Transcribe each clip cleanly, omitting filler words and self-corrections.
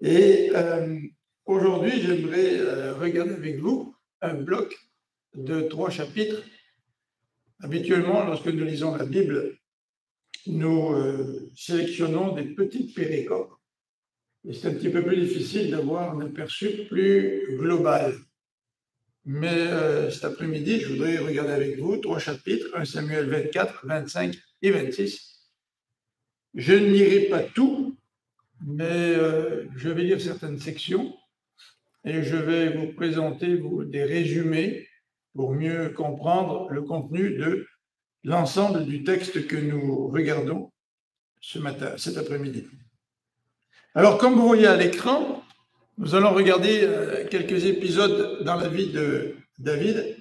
Et aujourd'hui, j'aimerais regarder avec vous un bloc de 3 chapitres. Habituellement, lorsque nous lisons la Bible, nous sélectionnons des petites péricopes. Et c'est un petit peu plus difficile d'avoir un aperçu plus global. Mais cet après-midi, je voudrais regarder avec vous 3 chapitres, 1 Samuel 24, 25 et 26. Je ne lirai pas tout, mais je vais lire certaines sections et je vais vous présenter des résumés pour mieux comprendre le contenu de l'ensemble du texte que nous regardons cet après-midi. Alors, comme vous voyez à l'écran, nous allons regarder quelques épisodes dans la vie de David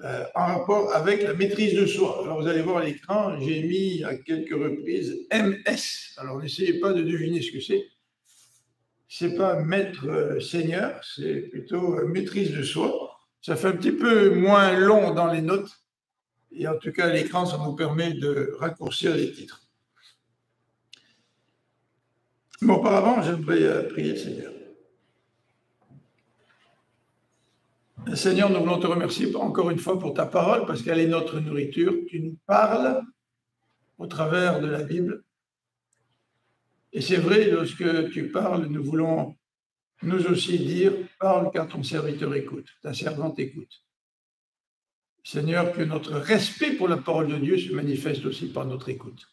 en rapport avec la maîtrise de soi. Alors, vous allez voir à l'écran, j'ai mis à quelques reprises MS. Alors, n'essayez pas de deviner ce que c'est. C'est pas maître seigneur, c'est plutôt maîtrise de soi. Ça fait un petit peu moins long dans les notes. Et en tout cas, à l'écran, ça nous permet de raccourcir les titres. Mais auparavant, j'aimerais prier le Seigneur. Seigneur, nous voulons te remercier encore une fois pour ta parole, parce qu'elle est notre nourriture. Tu nous parles au travers de la Bible. Et c'est vrai, lorsque tu parles, nous voulons nous aussi dire, parle car ton serviteur écoute, ta servante écoute. Seigneur, que notre respect pour la parole de Dieu se manifeste aussi par notre écoute.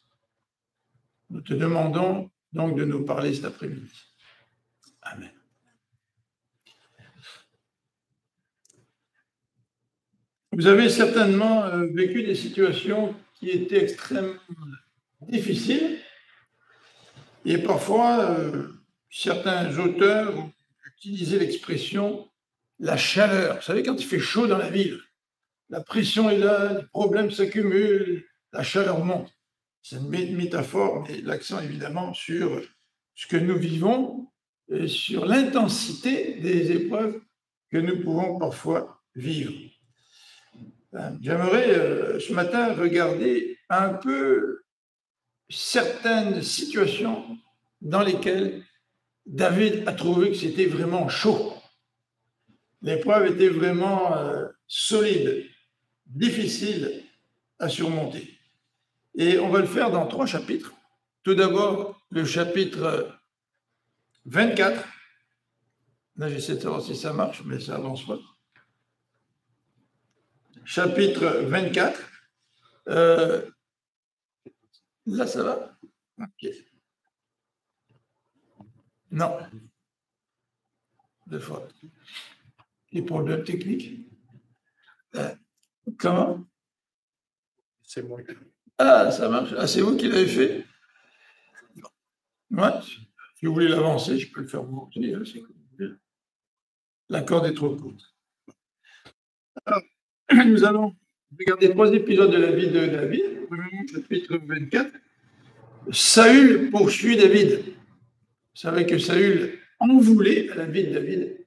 Nous te demandons donc de nous parler cet après-midi. Amen. Vous avez certainement vécu des situations qui étaient extrêmement difficiles et parfois certains auteurs ont utilisé l'expression la chaleur. Vous savez, quand il fait chaud dans la ville, la pression est là, les problèmes s'accumulent, la chaleur monte. C'est une métaphore, mais l'accent évidemment sur ce que nous vivons et sur l'intensité des épreuves que nous pouvons parfois vivre. J'aimerais ce matin regarder un peu certaines situations dans lesquelles David a trouvé que c'était vraiment chaud. L'épreuve était vraiment solide, difficile à surmonter. Et on va le faire dans 3 chapitres. Tout d'abord, le chapitre 24. Là, j'essaie de savoir si ça marche, mais ça avance pas. Chapitre 24. Là, ça va? Ok. Non. Deux fois. Les problèmes techniques. Comment? C'est moi. Ah, ça marche. Ah, c'est vous qui l'avez fait? Ouais. Si vous voulez l'avancer, je peux le faire vous aussi. La corde est trop courte. Alors, nous allons regarder 3 épisodes de la vie de David. Chapitre 24. Saül poursuit David. Vous savez que Saül en voulait à la vie de David.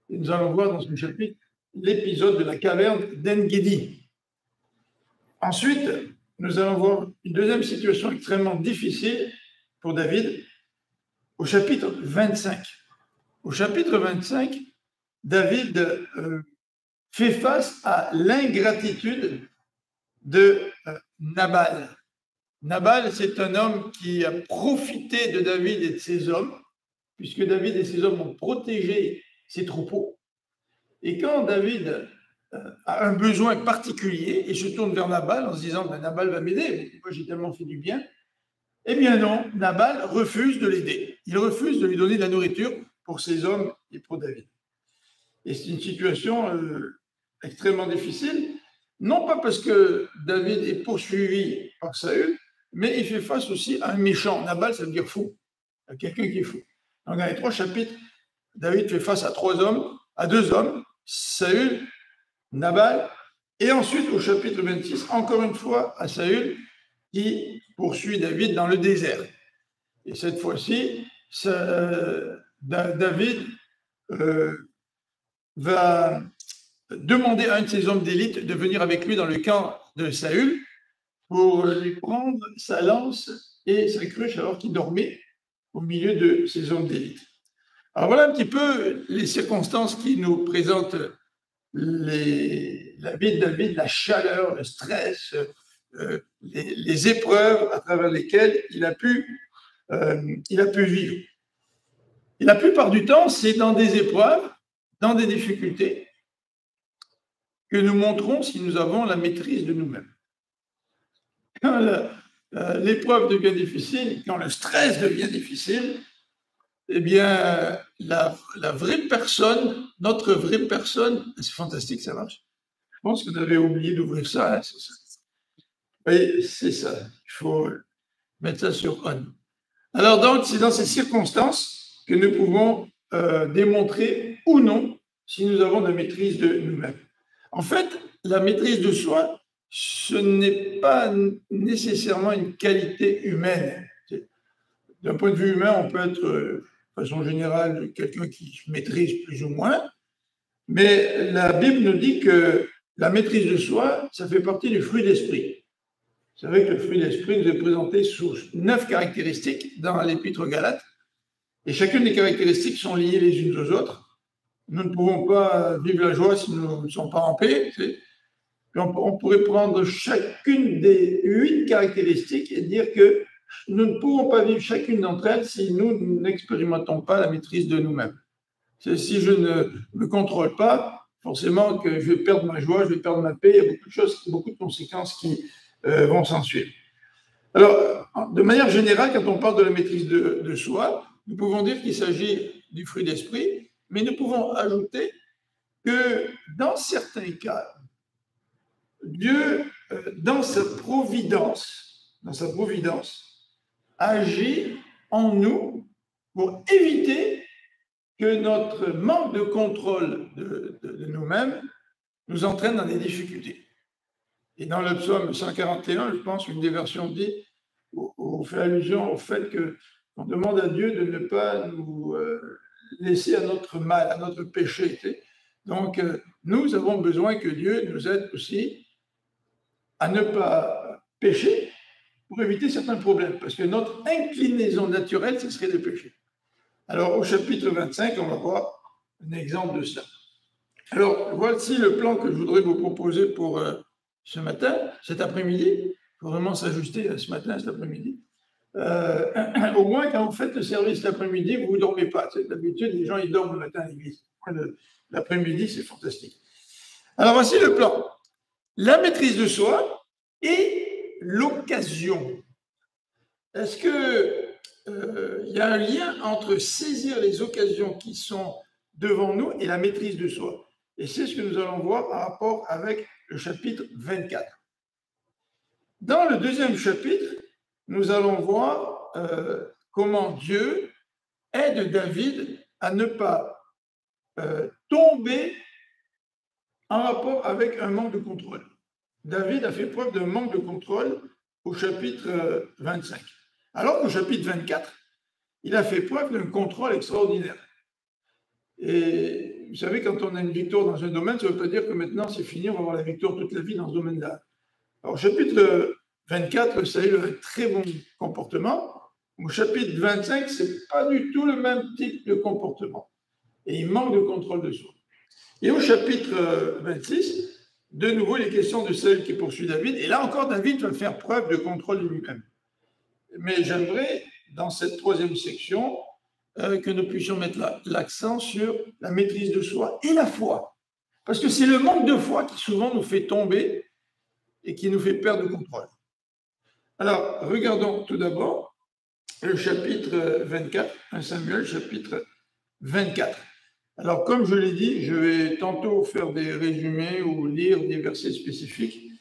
Et nous allons voir dans ce chapitre l'épisode de la caverne d'En-Gedi. Ensuite, nous allons voir une deuxième situation extrêmement difficile pour David au chapitre 25. Au chapitre 25, David fait face à l'ingratitude de Nabal. Nabal, c'est un homme qui a profité de David et de ses hommes, puisque David et ses hommes ont protégé ses troupeaux. Et quand David a un besoin particulier et se tourne vers Nabal en se disant ben, Nabal va m'aider, moi j'ai tellement fait du bien, eh bien non, Nabal refuse de l'aider. Il refuse de lui donner de la nourriture pour ses hommes et pour David. Et c'est une situation extrêmement difficile, non pas parce que David est poursuivi par Saül, mais il fait face aussi à un méchant. Nabal, ça veut dire fou, à quelqu'un qui est fou. Donc dans les 3 chapitres, David fait face à 2 hommes, Saül, Nabal, et ensuite au chapitre 26, encore une fois à Saül, qui poursuit David dans le désert. Et cette fois-ci, David va demander à un de ses hommes d'élite de venir avec lui dans le camp de Saül pour lui prendre sa lance et sa cruche alors qu'il dormait au milieu de ses hommes d'élite. Alors voilà un petit peu les circonstances qui nous présentent la vie de David, la chaleur, le stress, les épreuves à travers lesquelles il a pu vivre. Et la plupart du temps, c'est dans des épreuves, dans des difficultés, que nous montrons si nous avons la maîtrise de nous-mêmes. Quand l'épreuve devient difficile, quand le stress devient difficile, eh bien, la vraie personne, notre vraie personne, c'est fantastique, ça marche. Je pense que vous avez oublié d'ouvrir ça. Hein, c'est ça. Oui, c'est ça. Il faut mettre ça sur on. Alors donc, c'est dans ces circonstances que nous pouvons démontrer ou non si nous avons la maîtrise de nous-mêmes. En fait, la maîtrise de soi, ce n'est pas nécessairement une qualité humaine. D'un point de vue humain, on peut être, de façon générale, quelqu'un qui maîtrise plus ou moins, mais la Bible nous dit que la maîtrise de soi, ça fait partie du fruit d'esprit. Vous savez que le fruit d'esprit nous est présenté sous 9 caractéristiques dans l'Épître aux Galates, et chacune des caractéristiques sont liées les unes aux autres. Nous ne pouvons pas vivre la joie si nous ne sommes pas en paix. On pourrait prendre chacune des 8 caractéristiques et dire que nous ne pouvons pas vivre chacune d'entre elles si nous n'expérimentons pas la maîtrise de nous-mêmes. Si je ne me contrôle pas, forcément que je vais perdre ma joie, je vais perdre ma paix, il y a beaucoup de choses, beaucoup de conséquences qui vont s'en suivre. Alors, de manière générale, quand on parle de la maîtrise de soi, nous pouvons dire qu'il s'agit du fruit d'esprit, mais nous pouvons ajouter que dans certains cas, Dieu, dans sa providence, agit en nous pour éviter que notre manque de contrôle de nous-mêmes nous entraîne dans des difficultés. Et dans le psaume 141, je pense qu'une des versions dit, on fait allusion au fait qu'on demande à Dieu de ne pas nous laisser à notre mal, à notre péché. Donc, nous avons besoin que Dieu nous aide aussi à ne pas pécher pour éviter certains problèmes, parce que notre inclinaison naturelle, ce serait de pécher. Alors, au chapitre 25, on va voir un exemple de ça. Alors, voici le plan que je voudrais vous proposer pour ce matin, cet après-midi. Il faut vraiment s'ajuster à ce matin, cet après-midi. Au moins, quand vous faites le service l'après-midi, vous ne dormez pas. D'habitude, les gens, ils dorment le matin à l'église. L'après-midi, c'est fantastique. Alors, voici le plan. La maîtrise de soi et l'occasion. Est-ce qu'il y a un lien entre saisir les occasions qui sont devant nous et la maîtrise de soi? Et c'est ce que nous allons voir en rapport avec le chapitre 24. Dans le deuxième chapitre, nous allons voir comment Dieu aide David à ne pas tomber en rapport avec un manque de contrôle. David a fait preuve d'un manque de contrôle au chapitre 25. Alors qu'au chapitre 24, il a fait preuve d'un contrôle extraordinaire. Et vous savez, quand on a une victoire dans un domaine, ça ne veut pas dire que maintenant c'est fini, on va avoir la victoire toute la vie dans ce domaine-là. Alors, au chapitre 24, Saül a un très bon comportement. Au chapitre 25, ce n'est pas du tout le même type de comportement. Et il manque de contrôle de soi. Et au chapitre 26, de nouveau, il est question de Saül qui poursuit David. Et là encore, David va faire preuve de contrôle de lui-même. Mais j'aimerais, dans cette troisième section, que nous puissions mettre l'accent sur la maîtrise de soi et la foi. Parce que c'est le manque de foi qui souvent nous fait tomber et qui nous fait perdre le contrôle. Alors, regardons tout d'abord le chapitre 24, 1 Samuel, chapitre 24. Alors, comme je l'ai dit, je vais tantôt faire des résumés ou lire des versets spécifiques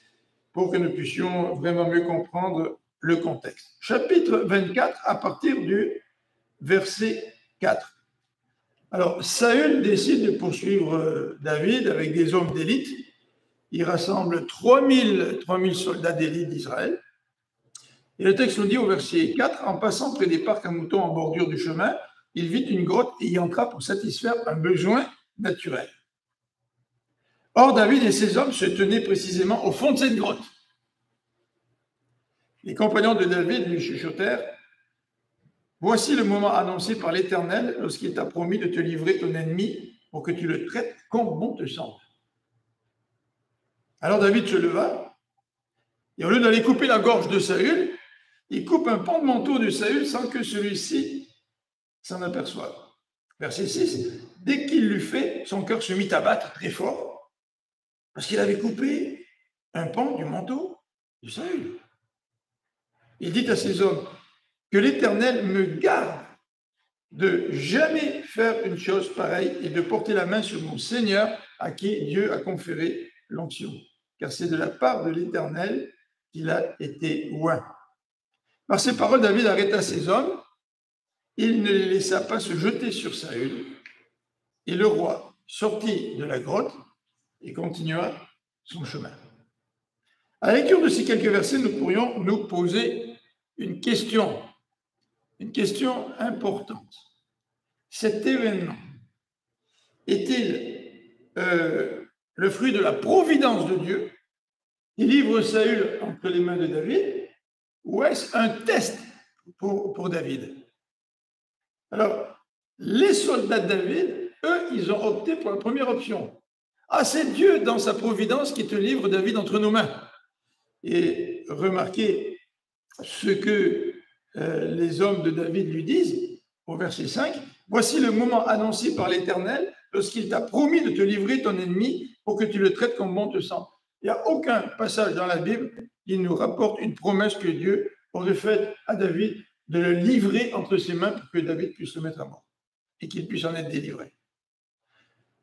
pour que nous puissions vraiment mieux comprendre le contexte. Chapitre 24, à partir du verset 4. Alors, Saül décide de poursuivre David avec des hommes d'élite. Il rassemble 3000 soldats d'élite d'Israël. Et le texte nous dit au verset 4, en passant près des parcs à moutons en bordure du chemin, il vit une grotte et y entra pour satisfaire un besoin naturel. Or, David et ses hommes se tenaient précisément au fond de cette grotte. Les compagnons de David lui chuchotèrent: Voici le moment annoncé par l'Éternel lorsqu'il t'a promis de te livrer ton ennemi pour que tu le traites comme bon te semble. Alors David se leva, et au lieu d'aller couper la gorge de Saül, il coupe un pan de manteau de Saül sans que celui-ci s'en aperçoive. Verset 6, dès qu'il l'eut fait, son cœur se mit à battre très fort, parce qu'il avait coupé un pan du manteau de Saül. Il dit à ses hommes, que l'Éternel me garde de jamais faire une chose pareille et de porter la main sur mon Seigneur à qui Dieu a conféré l'onction, car c'est de la part de l'Éternel qu'il a été oint. Par ces paroles, David arrêta ses hommes, il ne les laissa pas se jeter sur Saül, et le roi sortit de la grotte et continua son chemin. À la lecture de ces quelques versets, nous pourrions nous poser une question importante. Cet événement est-il le fruit de la providence de Dieu qui livre Saül entre les mains de David, ou est-ce un test pour David? Alors, les soldats de David, eux, ils ont opté pour la première option. Ah, c'est Dieu dans sa providence qui te livre David entre nos mains. Et remarquez ce que les hommes de David lui disent au verset 5. Voici le moment annoncé par l'Éternel lorsqu'il t'a promis de te livrer ton ennemi pour que tu le traites comme bon te semble. Il n'y a aucun passage dans la Bible qui nous rapporte une promesse que Dieu aurait faite à David de le livrer entre ses mains pour que David puisse le mettre à mort et qu'il puisse en être délivré.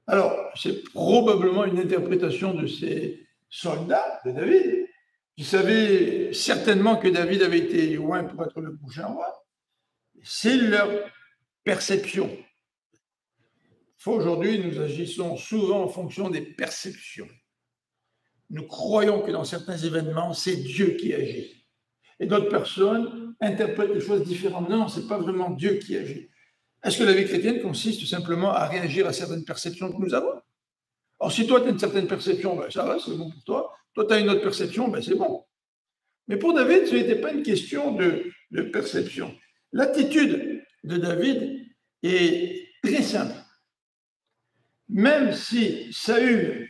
Alors, c'est probablement une interprétation de ces soldats de David qui savaient certainement que David avait été oint pour être le prochain roi. C'est leur perception. Aujourd'hui, nous agissons souvent en fonction des perceptions. Nous croyons que dans certains événements, c'est Dieu qui agit. Et d'autres personnes interprètent les choses différemment. Non, ce n'est pas vraiment Dieu qui agit. Est-ce que la vie chrétienne consiste simplement à réagir à certaines perceptions que nous avons? Alors, si toi, tu as une certaine perception, ben, ça va, c'est bon pour toi. Toi, tu as une autre perception, ben, c'est bon. Mais pour David, ce n'était pas une question de perception. L'attitude de David est très simple. Même si Saül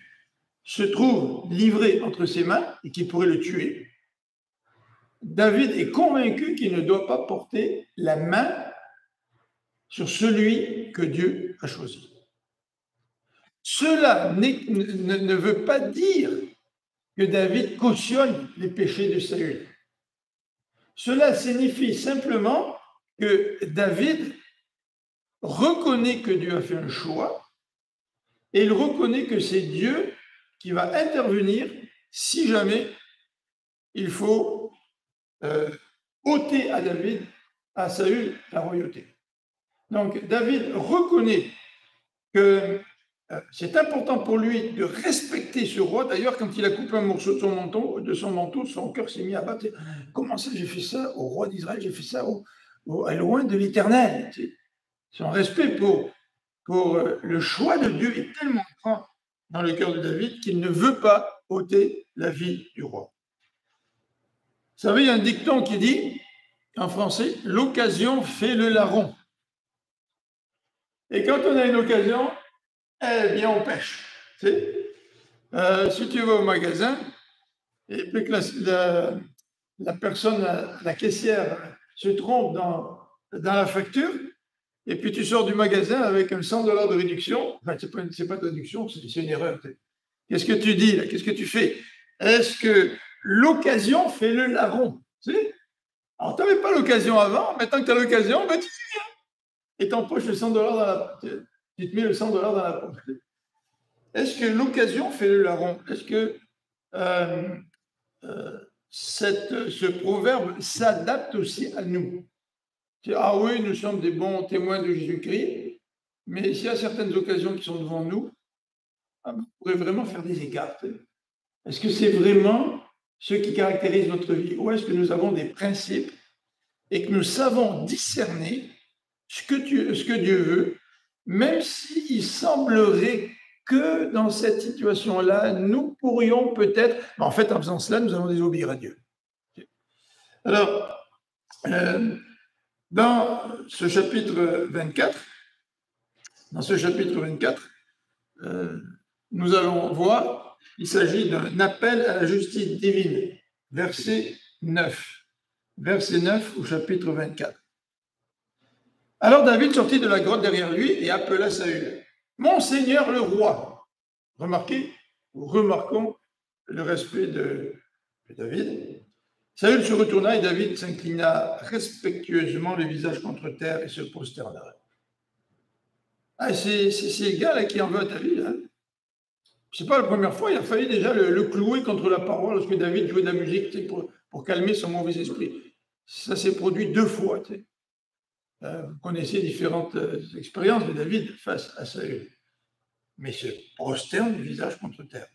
se trouve livré entre ses mains et qu'il pourrait le tuer, David est convaincu qu'il ne doit pas porter la main sur celui que Dieu a choisi. Cela ne veut pas dire que David cautionne les péchés de Saül. Cela signifie simplement que David reconnaît que Dieu a fait un choix et il reconnaît que c'est Dieu qui va intervenir si jamais il faut ôter à Saül, la royauté. Donc David reconnaît que c'est important pour lui de respecter ce roi. D'ailleurs, quand il a coupé un morceau de son manteau, son cœur s'est mis à battre. Comment ça, j'ai fait ça au roi d'Israël, j'ai fait ça loin de l'Éternel. Son respect pour le choix de Dieu est tellement grand dans le cœur de David qu'il ne veut pas ôter la vie du roi. Vous savez, il y a un dicton qui dit, en français, « l'occasion fait le larron ». Et quand on a une occasion, eh bien, on pêche. Si tu vas au magasin, et puis que la personne, la caissière, se trompe dans la facture, et puis tu sors du magasin avec un $100 de réduction, enfin, c'est pas de réduction, c'est une erreur. Qu'est-ce que tu dis là? Qu'est-ce que tu fais? Est-ce que l'occasion fait le larron? Alors, tu n'avais pas l'occasion avant, maintenant que tu as l'occasion, ben, tu fais rien. Et t'empoches le $100 tu te mets le $100 dans la poche. Est-ce que l'occasion fait le larron? Est-ce que ce proverbe s'adapte aussi à nous? Ah oui, nous sommes des bons témoins de Jésus-Christ, mais s'il y a certaines occasions qui sont devant nous, on pourrait vraiment faire des écarts. Est-ce que c'est vraiment ce qui caractérise notre vie? Ou est-ce que nous avons des principes et que nous savons discerner ce que Dieu veut, même s'il semblerait que dans cette situation-là, nous pourrions peut-être... En fait, en faisant cela, nous allons désobéir à Dieu. Alors, Dans ce chapitre 24, nous allons voir, il s'agit d'un appel à la justice divine, verset 9. Verset 9 au chapitre 24. Alors David sortit de la grotte derrière lui et appela Saül. Mon Seigneur le roi. Remarquons le respect de David. Saül se retourna et David s'inclina respectueusement le visage contre terre et se prosterna. Ah, c'est le gars là qui en veut à David. Hein. C'est pas la première fois, il a fallu déjà le clouer contre la paroi lorsque David jouait de la musique pour calmer son mauvais esprit. Ça s'est produit 2 fois. Vous connaissez différentes expériences de David face à Saül. Mais se prosterne le visage contre terre.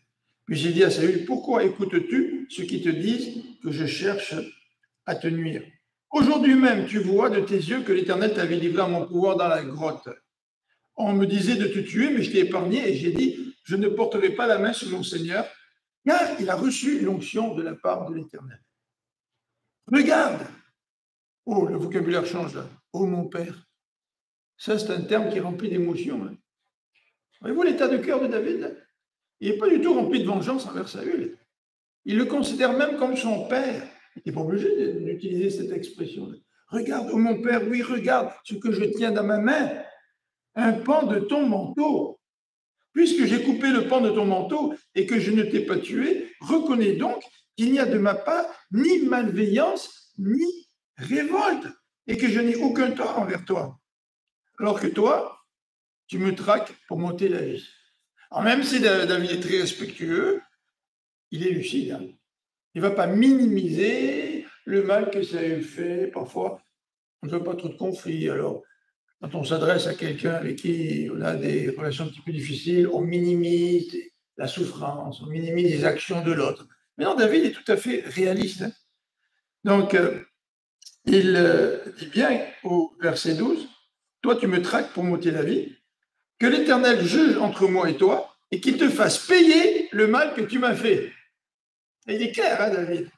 Puis il dit à Saül, pourquoi écoutes-tu ceux qui te disent que je cherche à te nuire? Aujourd'hui même, tu vois de tes yeux que l'Éternel t'avait livré à mon pouvoir dans la grotte. On me disait de te tuer, mais je t'ai épargné et j'ai dit, je ne porterai pas la main sur mon Seigneur, car il a reçu l'onction de la part de l'Éternel. Regarde! Oh, le vocabulaire change là. Oh, mon Père. Ça, c'est un terme qui est rempli d'émotion. Hein. Voyez-vous l'état de cœur de David? Il n'est pas du tout rempli de vengeance envers Saül. Il le considère même comme son père. Il n'est pas obligé d'utiliser cette expression. Regarde, oh mon père, oui, regarde ce que je tiens dans ma main. Un pan de ton manteau. Puisque j'ai coupé le pan de ton manteau et que je ne t'ai pas tué, reconnais donc qu'il n'y a de ma part ni malveillance, ni révolte, et que je n'ai aucun tort envers toi. Alors que toi, tu me traques pour m'ôter la vie. Alors même si David est très respectueux, il est lucide. Hein. Il ne va pas minimiser le mal que ça a fait. Parfois, on ne veut pas trop de conflits. Alors, quand on s'adresse à quelqu'un avec qui on a des relations un petit peu difficiles, on minimise la souffrance, on minimise les actions de l'autre. Mais non, David est tout à fait réaliste. Hein. Donc, il dit bien au verset 12, « Toi, tu me traques pour m'ôter la vie, que l'Éternel juge entre moi et toi, et qu'il te fasse payer le mal que tu m'as fait. » Et il est clair, hein, David.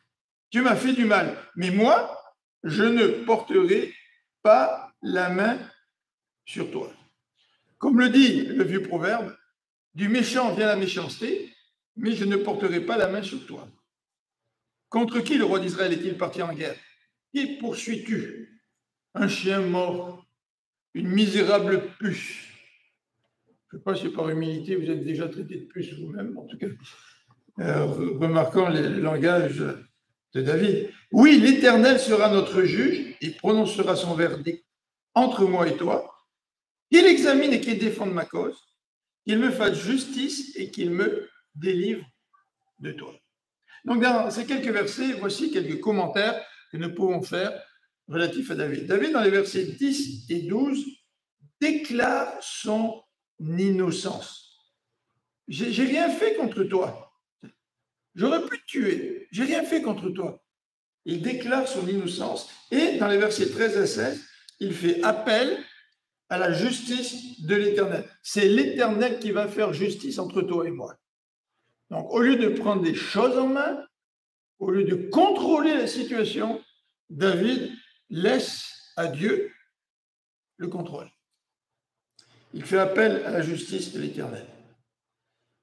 Tu m'as fait du mal, mais moi, je ne porterai pas la main sur toi. Comme le dit le vieux proverbe, du méchant vient la méchanceté, mais je ne porterai pas la main sur toi. Contre qui le roi d'Israël est-il parti en guerre? Qui poursuis-tu? Un chien mort, une misérable puce. Je ne sais pas si par humilité vous êtes déjà traité de puce vous-même, en tout cas. Remarquons le langage de David. Oui, l'Éternel sera notre juge, il prononcera son verdict entre moi et toi, qu'il examine et qu'il défende ma cause, qu'il me fasse justice et qu'il me délivre de toi. Donc, dans ces quelques versets, voici quelques commentaires que nous pouvons faire relatifs à David. David, dans les versets 10 et 12, déclare son innocence. J'ai rien fait contre toi. J'aurais pu te tuer. J'ai rien fait contre toi. Il déclare son innocence et dans les versets 13 à 16, il fait appel à la justice de l'Éternel. C'est l'Éternel qui va faire justice entre toi et moi. Donc, au lieu de prendre des choses en main, au lieu de contrôler la situation, David laisse à Dieu le contrôle. Il fait appel à la justice de l'Éternel.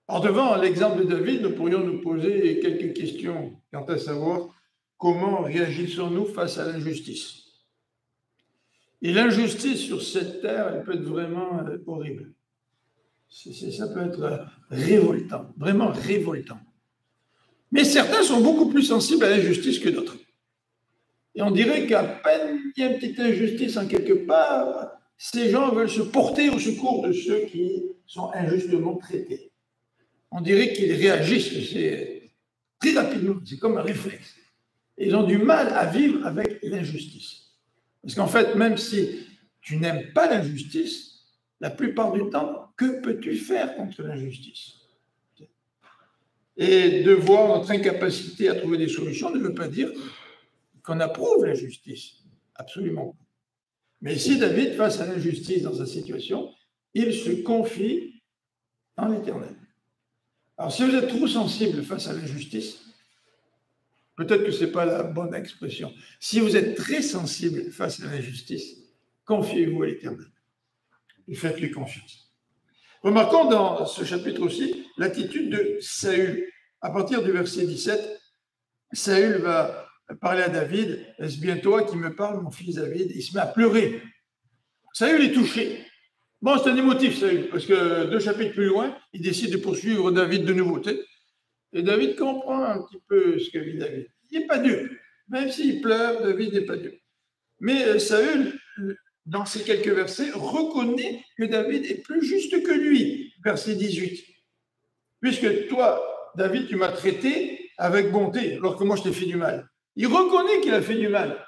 Alors, devant l'exemple de David, nous pourrions nous poser quelques questions quant à savoir comment réagissons-nous face à l'injustice. Et l'injustice sur cette terre, elle peut être vraiment horrible. Ça peut être révoltant, vraiment révoltant. Mais certains sont beaucoup plus sensibles à l'injustice que d'autres. Et on dirait qu'à peine il y a une petite injustice en quelque part, ces gens veulent se porter au secours de ceux qui sont injustement traités. On dirait qu'ils réagissent très rapidement, c'est comme un réflexe. Ils ont du mal à vivre avec l'injustice. Parce qu'en fait, même si tu n'aimes pas l'injustice, la plupart du temps, que peux-tu faire contre l'injustice? Et de voir notre incapacité à trouver des solutions ne veut pas dire qu'on approuve l'injustice. Absolument pas. Mais ici, David, face à l'injustice dans sa situation, il se confie en l'Éternel. Alors, si vous êtes trop sensible face à l'injustice, Peut-être que ce n'est pas la bonne expression. Si vous êtes très sensible face à l'injustice, confiez-vous à l'Éternel et faites-lui confiance. Remarquons dans ce chapitre aussi l'attitude de Saül. À partir du verset 17, Saül va parler à David. « Est-ce bien toi qui me parles, mon fils David ?» Il se met à pleurer. Saül est touché. Bon, c'est un émotif, Saül, parce que 2 chapitres plus loin, il décide de poursuivre David de nouveau. Et David comprend un petit peu ce que vit David. Il n'est pas dupe. Même s'il pleure, David n'est pas dupe. Mais Saül, dans ces quelques versets, reconnaît que David est plus juste que lui. Verset 18. Puisque toi, David, tu m'as traité avec bonté, alors que moi, je t'ai fait du mal. Il reconnaît qu'il a fait du mal.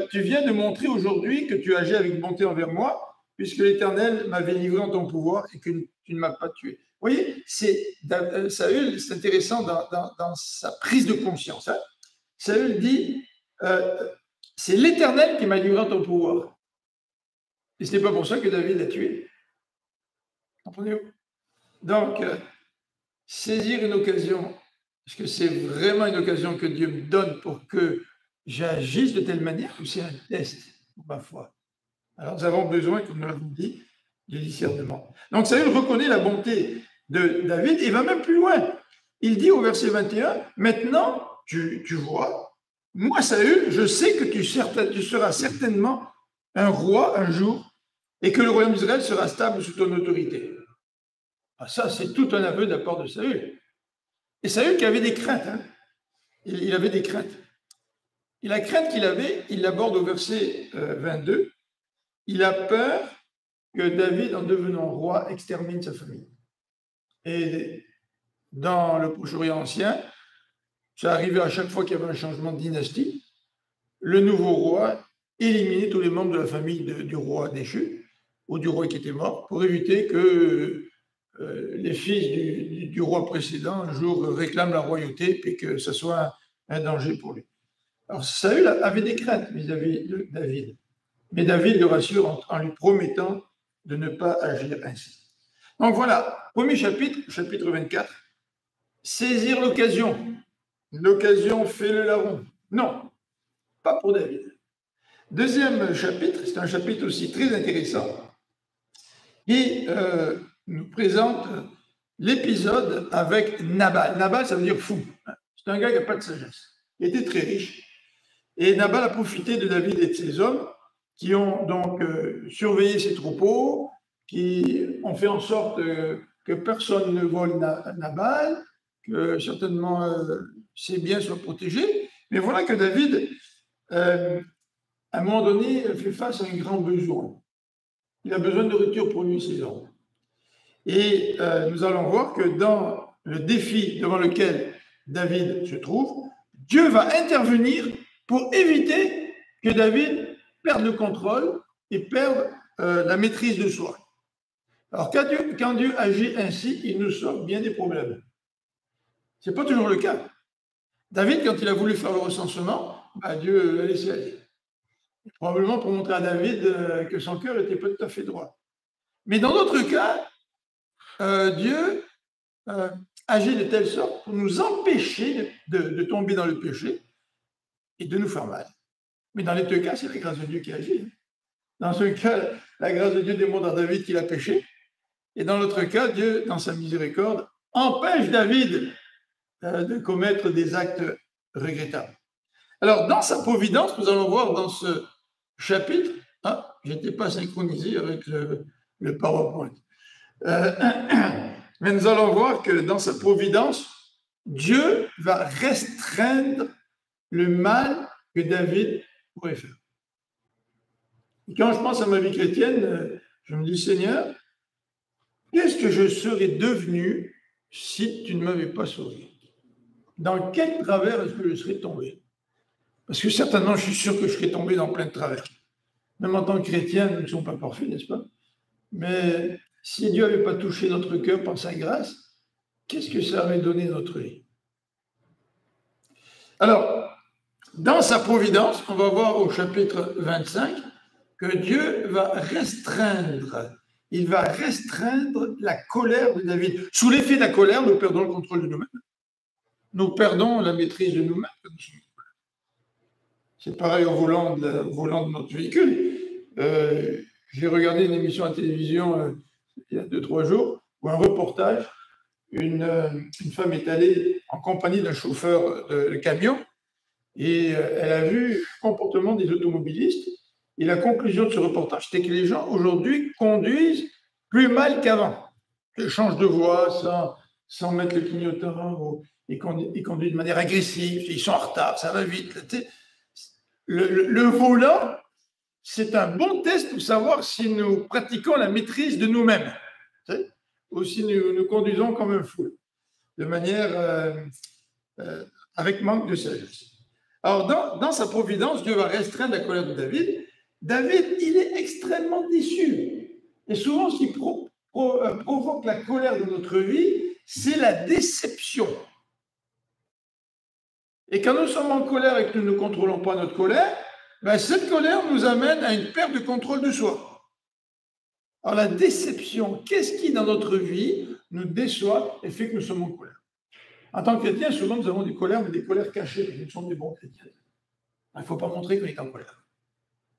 Tu viens de montrer aujourd'hui que tu agis avec bonté envers moi, puisque l'Éternel m'avait livré en ton pouvoir et que tu ne m'as pas tué. Vous voyez, Saül, c'est intéressant dans sa prise de conscience. Hein. Saül dit, c'est l'Éternel qui m'a livré en ton pouvoir. Et ce n'est pas pour ça que David l'a tué. Comprenez-vous? Donc, saisir une occasion, est-ce que c'est vraiment une occasion que Dieu me donne pour que j'agisse de telle manière ou c'est un test pour ma foi? Alors, nous avons besoin, comme nous l'avons dit, du discernement. Donc, Saül reconnaît la bonté de David et va même plus loin. Il dit au verset 21, « Maintenant, tu vois, moi, Saül, je sais que tu seras certainement un roi un jour et que le royaume d'Israël sera stable sous ton autorité. » Ah, ça, c'est tout un aveu de la part de Saül. Et Saül qui avait des craintes. Hein. Il avait des craintes. Et la crainte qu'il avait, il l'aborde au verset 22. Il a peur que David, en devenant roi, extermine sa famille. Et dans le Proche-Orient ancien, ça arrivait à chaque fois qu'il y avait un changement de dynastie, le nouveau roi éliminait tous les membres de la famille du roi déchu ou du roi qui était mort pour éviter que les fils du roi précédent un jour réclament la royauté et que ce soit un danger pour lui. Alors Saül avait des craintes vis-à-vis de David. Mais David le rassure en lui promettant de ne pas agir ainsi. Donc voilà, premier chapitre, chapitre 24, saisir l'occasion. L'occasion fait le larron. Non, pas pour David. Deuxième chapitre, c'est un chapitre aussi très intéressant, qui nous présente l'épisode avec Nabal. Nabal, ça veut dire fou. C'est un gars qui n'a pas de sagesse. Il était très riche. Et Nabal a profité de David et de ses hommes qui ont donc surveillé ses troupeaux, qui ont fait en sorte que personne ne vole Nabal, que certainement ses biens soient protégés. Mais voilà que David, à un moment donné, fait face à un grand besoin. Il a besoin de nourriture pour lui et ses hommes. Et nous allons voir que dans le défi devant lequel David se trouve, Dieu va intervenir pour éviter que David perde le contrôle et perde la maîtrise de soi. Alors, quand Dieu agit ainsi, il nous sort bien des problèmes. Ce n'est pas toujours le cas. David, quand il a voulu faire le recensement, Dieu l'a laissé aller. Probablement pour montrer à David que son cœur n'était pas tout à fait droit. Mais dans d'autres cas, Dieu agit de telle sorte pour nous empêcher de tomber dans le péché et de nous faire mal. Mais dans les deux cas, c'est la grâce de Dieu qui agit. Dans un cas, la grâce de Dieu démontre à David qu'il a péché. Et dans l'autre cas, Dieu, dans sa miséricorde, empêche David de commettre des actes regrettables. Alors, dans sa providence, nous allons voir dans ce chapitre, je n'étais pas synchronisé avec le PowerPoint, mais nous allons voir que dans sa providence, Dieu va restreindre le mal que David pourrait faire. Et quand je pense à ma vie chrétienne, je me dis, Seigneur, qu'est-ce que je serais devenu si tu ne m'avais pas sauvé? Dans quel travers est-ce que je serais tombé? Parce que certainement, je suis sûr que je serais tombé dans plein de travers. Même en tant que chrétien, nous ne sommes pas parfaits, n'est-ce pas? Mais si Dieu n'avait pas touché notre cœur par sa grâce, qu'est-ce que ça aurait donné notre vie? Alors, dans sa providence, on va voir au chapitre 25 que Dieu va restreindre. Il va restreindre la colère de David. Sous l'effet de la colère, nous perdons le contrôle de nous-mêmes. nous perdons la maîtrise de nous-mêmes. C'est pareil au volant de notre véhicule. J'ai regardé une émission à la télévision il y a 2-3 jours, où un reportage, une femme est allée en compagnie d'un chauffeur de camion et elle a vu le comportement des automobilistes. Et la conclusion de ce reportage, c'était que les gens aujourd'hui conduisent plus mal qu'avant. Ils changent de voie sans mettre le clignotant, ils conduisent de manière agressive, ils sont en retard, ça va vite. Le volant, c'est un bon test pour savoir si nous pratiquons la maîtrise de nous-mêmes, ou si nous conduisons comme un fou, de manière avec manque de sagesse. Alors, dans sa providence, Dieu va restreindre la colère de David. David, il est extrêmement déçu. Et souvent, ce qui provoque la colère de notre vie, c'est la déception. Et quand nous sommes en colère et que nous ne contrôlons pas notre colère, ben cette colère nous amène à une perte de contrôle de soi. Alors la déception, qu'est-ce qui dans notre vie nous déçoit et fait que nous sommes en colère? En tant que chrétien, souvent nous avons des colères, mais des colères cachées, parce que nous sommes des bons chrétiens. Il ne faut pas montrer qu'on est en colère.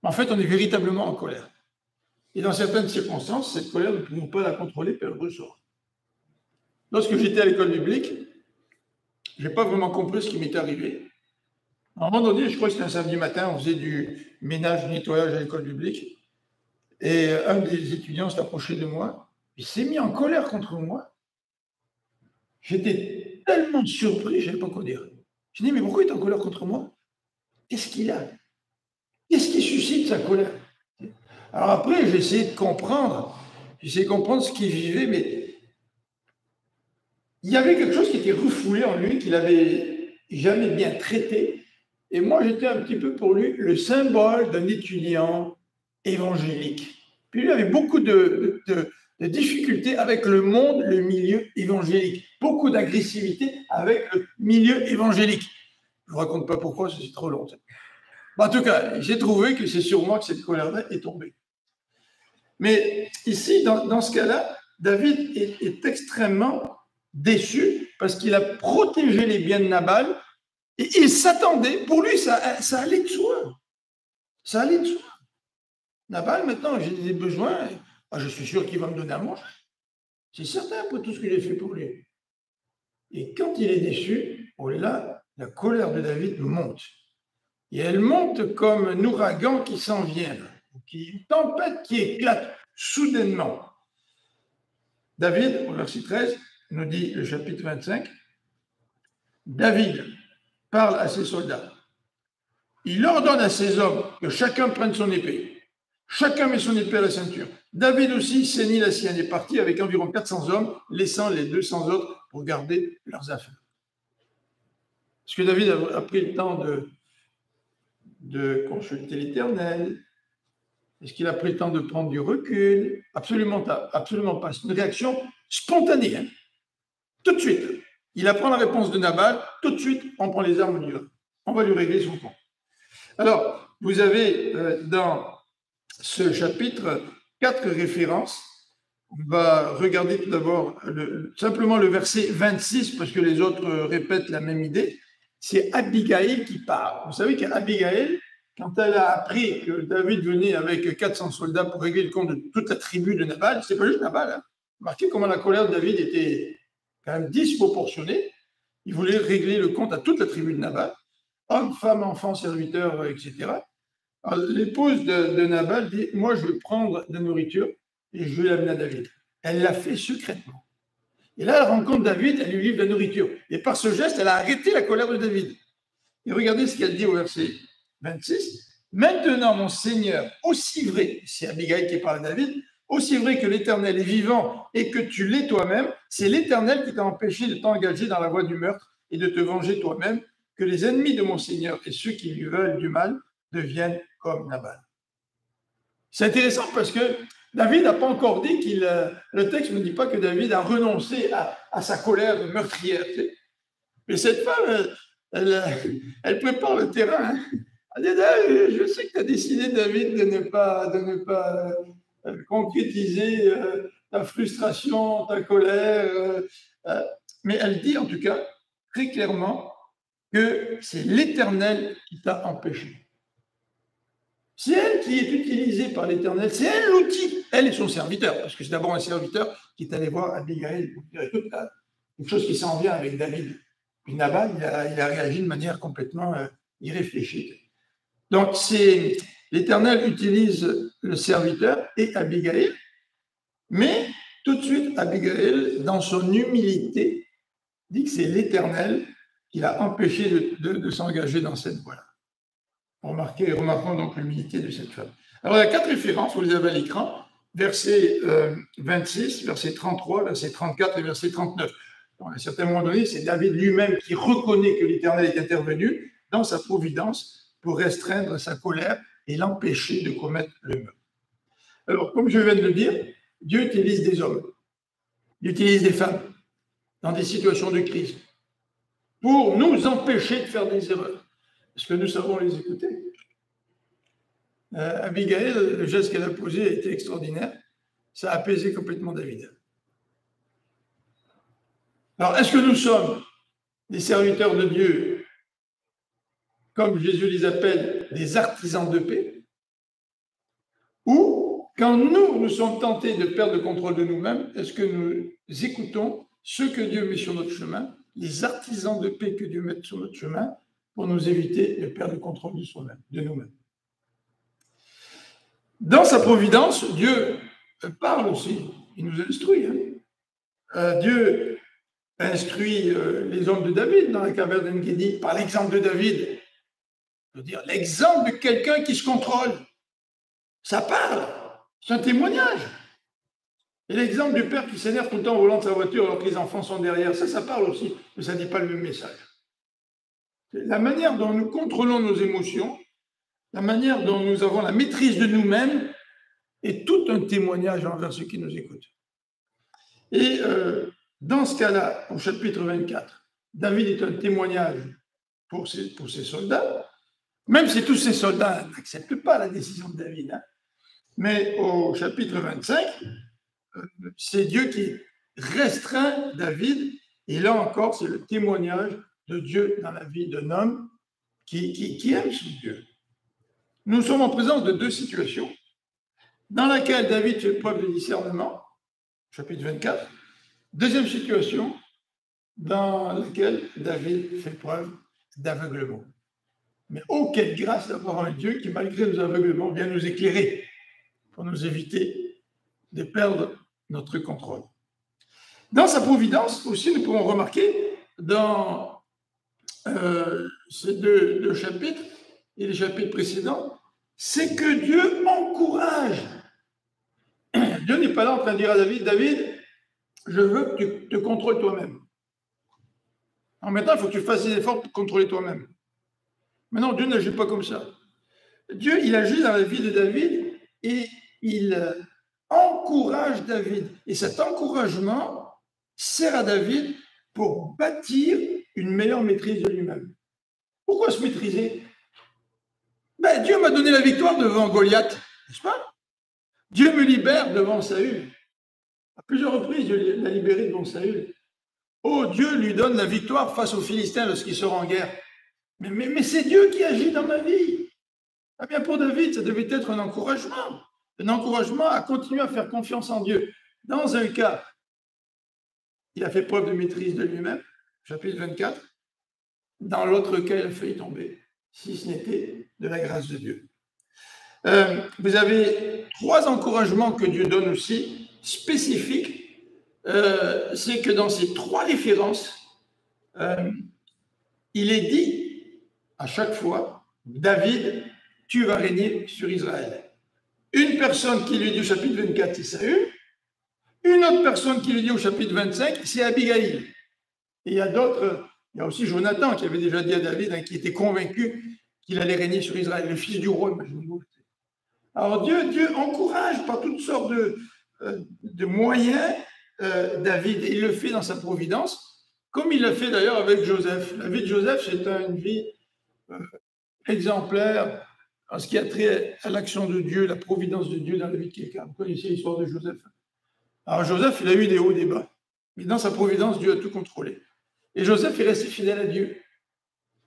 En fait, on est véritablement en colère. Et dans certaines circonstances, cette colère, nous ne pouvons pas la contrôler, puis elle ressort. Lorsque j'étais à l'école biblique, je n'ai pas vraiment compris ce qui m'était arrivé. À un moment donné, je crois que c'était un samedi matin, on faisait du ménage, du nettoyage à l'école biblique. Et un des étudiants s'est approché de moi. Il s'est mis en colère contre moi. J'étais tellement surpris, je ne savais pas quoi dire. Je dis, mais pourquoi il est en colère contre moi? Qu'est-ce qu'il a? Qu'est-ce qui suscite sa colère? Alors après, j'ai essayé de comprendre ce qu'il vivait, mais il y avait quelque chose qui était refoulé en lui, qu'il n'avait jamais bien traité. Et moi, j'étais un petit peu pour lui le symbole d'un étudiant évangélique. Puis lui avait beaucoup de difficultés avec le monde, le milieu évangélique. Beaucoup d'agressivité avec le milieu évangélique. Je ne vous raconte pas pourquoi, c'est trop long. En tout cas, j'ai trouvé que c'est sur moi que cette colère-là est tombée. Mais ici, dans ce cas-là, David est extrêmement déçu parce qu'il a protégé les biens de Nabal et il s'attendait, pour lui, ça allait de soi. Ça allait de soi. Nabal, maintenant, j'ai des besoins, je suis sûr qu'il va me donner à manger. C'est certain après tout ce que j'ai fait pour lui. Et quand il est déçu, oh là, la colère de David monte. Et elle monte comme un ouragan qui s'en vient, une tempête qui éclate soudainement. David, au verset 13, nous dit le chapitre 25, David parle à ses soldats. Il ordonne à ses hommes que chacun prenne son épée. Chacun met son épée à la ceinture. David aussi ceignit la sienne et partit avec environ 400 hommes, laissant les 200 autres pour garder leurs affaires. Est-ce que David a pris le temps de consulter l'Éternel? Est-ce qu'il a pris le temps de prendre du recul? Absolument pas. C'est une réaction spontanée. Hein. Tout de suite. Il apprend la réponse de Nabal. Tout de suite, on prend les armes, on y va. On va lui régler son compte. Alors, vous avez dans ce chapitre 4 références. On va regarder tout d'abord simplement le verset 26, parce que les autres répètent la même idée. C'est Abigail qui parle. Vous savez qu'Abigail, quand elle a appris que David venait avec 400 soldats pour régler le compte de toute la tribu de Nabal, c'est pas juste Nabal. Hein. Remarquez comment la colère de David était quand même disproportionnée. Il voulait régler le compte à toute la tribu de Nabal, hommes, femmes, enfants, serviteurs, etc. L'épouse de Nabal dit, moi je vais prendre de la nourriture et je vais l'amener à David. Elle l'a fait secrètement. Et là, elle rencontre David, elle lui livre de la nourriture. Et par ce geste, elle a arrêté la colère de David. Et regardez ce qu'elle dit au verset 26. Maintenant, mon Seigneur, aussi vrai, c'est Abigail qui parle à David, aussi vrai que l'Éternel est vivant et que tu l'es toi-même, c'est l'Éternel qui t'a empêché de t'engager dans la voie du meurtre et de te venger toi-même, que les ennemis de mon Seigneur et ceux qui lui veulent du mal deviennent comme Nabal. C'est intéressant parce que David n'a pas encore dit le texte ne dit pas que David a renoncé à sa colère meurtrière. Tu sais. Mais cette femme, elle prépare le terrain. Hein. Elle dit, je sais que tu as décidé, David, de ne pas concrétiser ta frustration, ta colère. Mais elle dit en tout cas, très clairement que c'est l'Éternel qui t'a empêché. C'est elle qui est utilisée par l'Éternel, c'est elle l'outil, elle et son serviteur, parce que c'est d'abord un serviteur qui est allé voir Abigail pour dire écoute, une chose qui s'en vient avec David. Puis Nabal, il a réagi de manière complètement irréfléchie. Donc, l'Éternel utilise le serviteur et Abigail, mais tout de suite, Abigail, dans son humilité, dit que c'est l'Éternel qui l'a empêché de s'engager dans cette voie-là. Remarquons donc l'humilité de cette femme. Alors, il y a 4 références, vous les avez à l'écran, verset 26, verset 33, verset 34 et verset 39. Donc, à un certain moment donné, c'est David lui-même qui reconnaît que l'Éternel est intervenu dans sa providence pour restreindre sa colère et l'empêcher de commettre le meurtre. Alors, comme je viens de le dire, Dieu utilise des hommes, il utilise des femmes dans des situations de crise pour nous empêcher de faire des erreurs. Est-ce que nous savons les écouter? Abigail, le geste qu'elle a posé a été extraordinaire. Ça a apaisé complètement David. Alors, est-ce que nous sommes des serviteurs de Dieu, comme Jésus les appelle, des artisans de paix? Ou, quand nous sommes tentés de perdre le contrôle de nous-mêmes, est-ce que nous écoutons ceux que Dieu met sur notre chemin, les artisans de paix que Dieu met sur notre chemin, pour nous éviter de perdre le contrôle de nous-mêmes? Dans sa providence, Dieu parle aussi, il nous instruit. Dieu instruit les hommes de David dans la caverne d'En-Gedi par l'exemple de David. Je veux dire, l'exemple de quelqu'un qui se contrôle. Ça parle, c'est un témoignage. Et l'exemple du père qui s'énerve tout le temps au volant de sa voiture alors que les enfants sont derrière, ça parle aussi, mais ça ne dit pas le même message. La manière dont nous contrôlons nos émotions, la manière dont nous avons la maîtrise de nous-mêmes est tout un témoignage envers ceux qui nous écoutent. Et dans ce cas-là, au chapitre 24, David est un témoignage pour ses soldats, même si tous ces soldats n'acceptent pas la décision de David. Mais au chapitre 25, c'est Dieu qui restreint David, et là encore, c'est le témoignage de Dieu dans la vie d'un homme qui aime son Dieu. Nous sommes en présence de 2 situations dans laquelle David fait preuve de discernement, chapitre 24. Deuxième situation, dans laquelle David fait preuve d'aveuglement. Mais oh, quelle grâce d'avoir un Dieu qui, malgré nos aveuglements, vient nous éclairer pour nous éviter de perdre notre contrôle. Dans sa providence, aussi, nous pouvons remarquer dans ces deux chapitres et les chapitres précédents, c'est que Dieu encourage. Dieu n'est pas là en train de dire à David, David, je veux que tu te contrôles toi-même. Alors maintenant, il faut que tu fasses des efforts pour contrôler toi-même. Mais non, Dieu n'agit pas comme ça. Dieu, il agit dans la vie de David et il encourage David. Et cet encouragement sert à David pour bâtir une meilleure maîtrise de lui-même. Pourquoi se maîtriser? Dieu m'a donné la victoire devant Goliath, n'est-ce pas? Dieu me libère devant Saül. À plusieurs reprises, Dieu l'a libéré devant Saül. Oh, Dieu lui donne la victoire face aux Philistins lorsqu'il sera en guerre. Mais c'est Dieu qui agit dans ma vie. Ah bien, pour David, ça devait être un encouragement à continuer à faire confiance en Dieu. Dans un cas, il a fait preuve de maîtrise de lui-même, chapitre 24. Dans l'autre cas, il a failli tomber, si ce n'était de la grâce de Dieu. Vous avez 3 encouragements que Dieu donne aussi, spécifiques. C'est que dans ces 3 références, il est dit à chaque fois, David, tu vas régner sur Israël. Une personne qui lui dit au chapitre 24, c'est Saül. Une autre personne qui lui dit au chapitre 25, c'est Abigail. Et il y a d'autres, il y a aussi Jonathan qui avait déjà dit à David, qui était convaincu qu'il allait régner sur Israël, le fils du roi, imaginez-vous. Alors Dieu encourage par toutes sortes de moyens David, et il le fait dans sa providence, comme il l'a fait d'ailleurs avec Joseph. La vie de Joseph, c'est une vie exemplaire en ce qui a trait à l'action de Dieu, la providence de Dieu dans la vie de quelqu'un. Vous connaissez l'histoire de Joseph. Alors Joseph, il a eu des hauts et des bas, mais dans sa providence, Dieu a tout contrôlé. Et Joseph est resté fidèle à Dieu.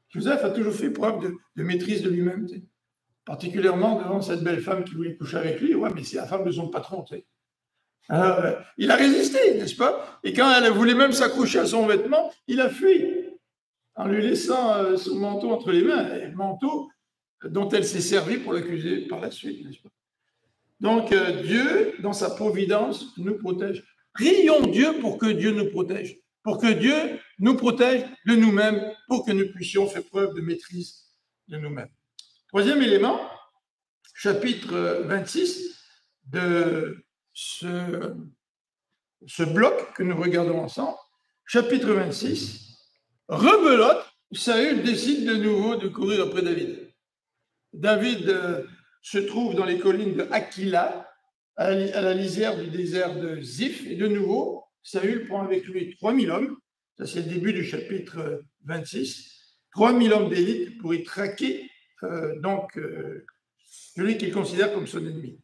Joseph a toujours fait preuve de maîtrise de lui-même, particulièrement devant cette belle femme qui voulait coucher avec lui. Ouais, mais c'est la femme de son patron. Alors, il a résisté, n'est-ce pas? Et quand elle voulait même s'accrocher à son vêtement, il a fui en lui laissant son manteau entre les mains, et le manteau dont elle s'est servie pour l'accuser par la suite, n'est-ce pas? Donc, Dieu, dans sa providence, nous protège. Prions Dieu pour que Dieu nous protège, pour que Dieu nous protège de nous-mêmes, pour que nous puissions faire preuve de maîtrise de nous-mêmes. Troisième élément, chapitre 26 de ce bloc que nous regardons ensemble, chapitre 26, rebelote, Saül décide de nouveau de courir après David. David se trouve dans les collines de Aquila, à la lisière du désert de Ziph, et de nouveau, Saül prend avec lui 3000 hommes, ça c'est le début du chapitre 26, 3000 hommes d'élite pour y traquer celui qu'il considère comme son ennemi.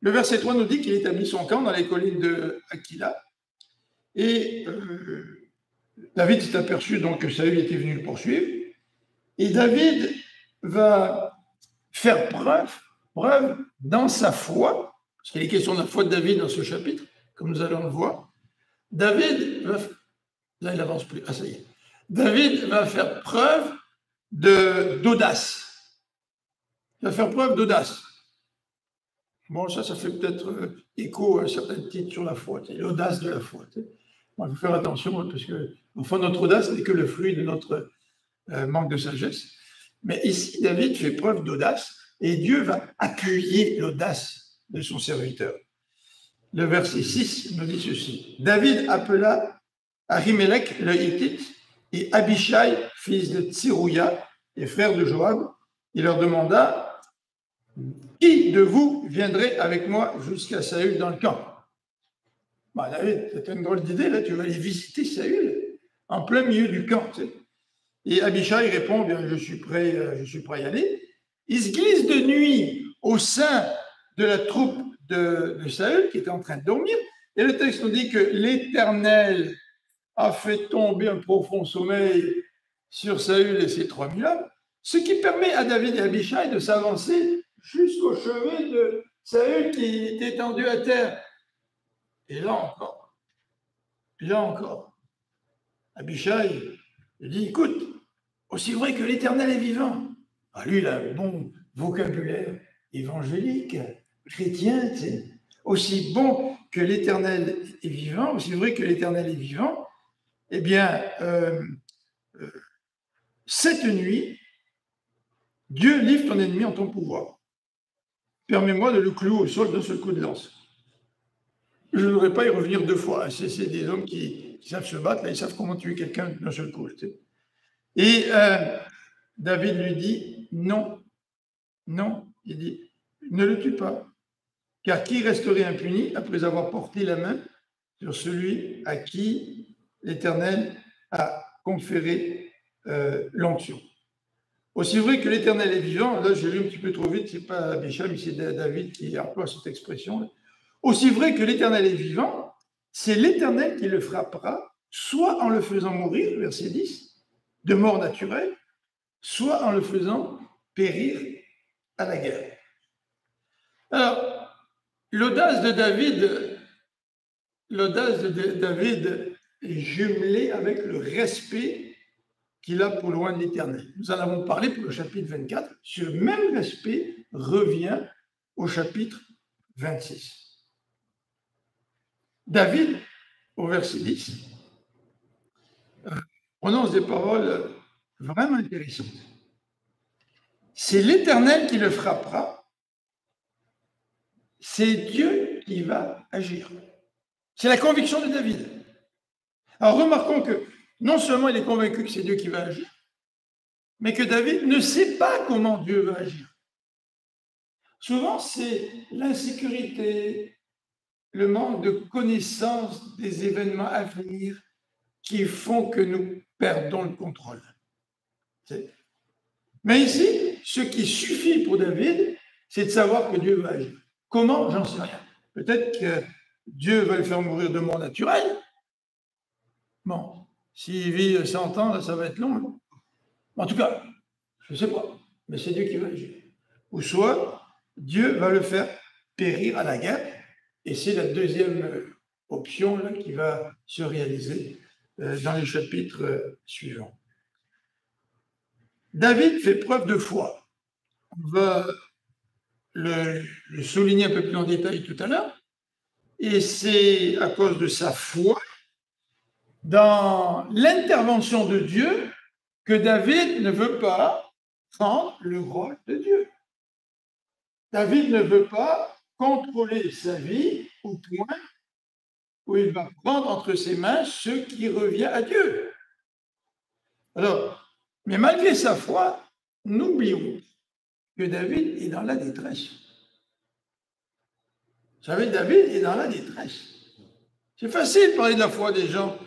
Le verset 3 nous dit qu'il établit son camp dans les collines de Aquila, et David s'est aperçu donc que Saül était venu le poursuivre, et David va faire preuve dans sa foi, parce qu'il est question de la foi de David dans ce chapitre, comme nous allons le voir. David va faire preuve d'audace. Il va faire preuve d'audace. Bon, ça fait peut-être écho à certains titres sur la foi, l'audace de la foi. Bon, il faut faire attention, parce que, enfin, notre audace n'est que le fruit de notre manque de sagesse. Mais ici, David fait preuve d'audace, et Dieu va appuyer l'audace de son serviteur. Le verset 6 nous dit ceci. David appela Ahimelech le Hittite et Abishai, fils de Tsirouya, et frère de Joab. Il leur demanda, qui de vous viendrait avec moi jusqu'à Saül dans le camp? Bah, David, c'est une drôle d'idée, là, tu vas aller visiter Saül en plein milieu du camp. Tu sais. Et Abishai répond, bien, je suis prêt à y aller. Il se glisse de nuit au sein de la troupe de Saül qui était en train de dormir. Et le texte nous dit que l'Éternel a fait tomber un profond sommeil sur Saül et ses 3000 hommes, ce qui permet à David et Abishai de s'avancer jusqu'au chevet de Saül qui était tendu à terre. Et là encore, Abishai dit, écoute, aussi vrai que l'Éternel est vivant. Ah, lui, il a un bon vocabulaire évangélique, chrétien, aussi bon que l'Éternel est vivant, aussi vrai que l'Éternel est vivant, eh bien, cette nuit, Dieu livre ton ennemi en ton pouvoir. Permets-moi de le clouer au sol d'un seul coup de lance. Je ne voudrais pas y revenir deux fois. C'est des hommes qui savent se battre, là, ils savent comment tuer quelqu'un d'un seul coup. Et David lui dit, non, il dit, ne le tue pas, car qui resterait impuni après avoir porté la main sur celui à qui l'Éternel a conféré l'onction. Aussi vrai que l'Éternel est vivant, là j'ai lu un petit peu trop vite, c'est pas Abishai, mais c'est David qui emploie cette expression. Aussi vrai que l'Éternel est vivant, c'est l'Éternel qui le frappera, soit en le faisant mourir, verset 10, de mort naturelle, soit en le faisant périr à la guerre. Alors, l'audace de David est jumelée avec le respect qu'il a pour loin de l'Éternel. Nous en avons parlé pour le chapitre 24. Ce même respect revient au chapitre 26. David, au verset 10, prononce des paroles vraiment intéressantes. C'est l'Éternel qui le frappera, c'est Dieu qui va agir. C'est la conviction de David. Alors remarquons que non seulement il est convaincu que c'est Dieu qui va agir, mais que David ne sait pas comment Dieu va agir. Souvent, c'est l'insécurité, le manque de connaissance des événements à venir qui font que nous perdons le contrôle. Mais ici, ce qui suffit pour David, c'est de savoir que Dieu va agir. Comment? J'en sais rien. Peut-être que Dieu va le faire mourir de mort naturelle. Bon. S'il vit 100 ans, là, ça va être long. Hein. En tout cas, je ne sais pas, mais c'est Dieu qui va agir. Ou soit, Dieu va le faire périr à la guerre, et c'est la deuxième option là, qui va se réaliser dans les chapitres suivants. David fait preuve de foi. On va le souligner un peu plus en détail tout à l'heure. Et c'est à cause de sa foi dans l'intervention de Dieu que David ne veut pas prendre le rôle de Dieu. David ne veut pas contrôler sa vie au point où il va prendre entre ses mains ce qui revient à Dieu. Alors, mais malgré sa foi, n'oublions que David est dans la détresse. Vous savez, David est dans la détresse. C'est facile de parler de la foi des gens,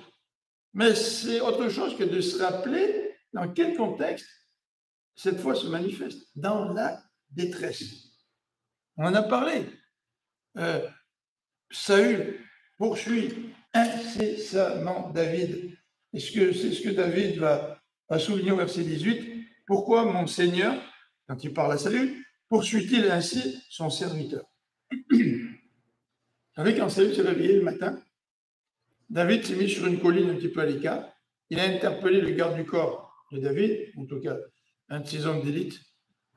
mais c'est autre chose que de se rappeler dans quel contexte cette foi se manifeste. Dans la détresse. On en a parlé. Saül poursuit incessamment David. C'est ce que David va souligner au verset 18. Pourquoi mon Seigneur, quand il parle à Saül, poursuit-il ainsi son serviteur? Vous savez, quand Saül s'est réveillé le matin, David s'est mis sur une colline un petit peu à l'écart. Il a interpellé le garde du corps de David, en tout cas un de ses hommes d'élite,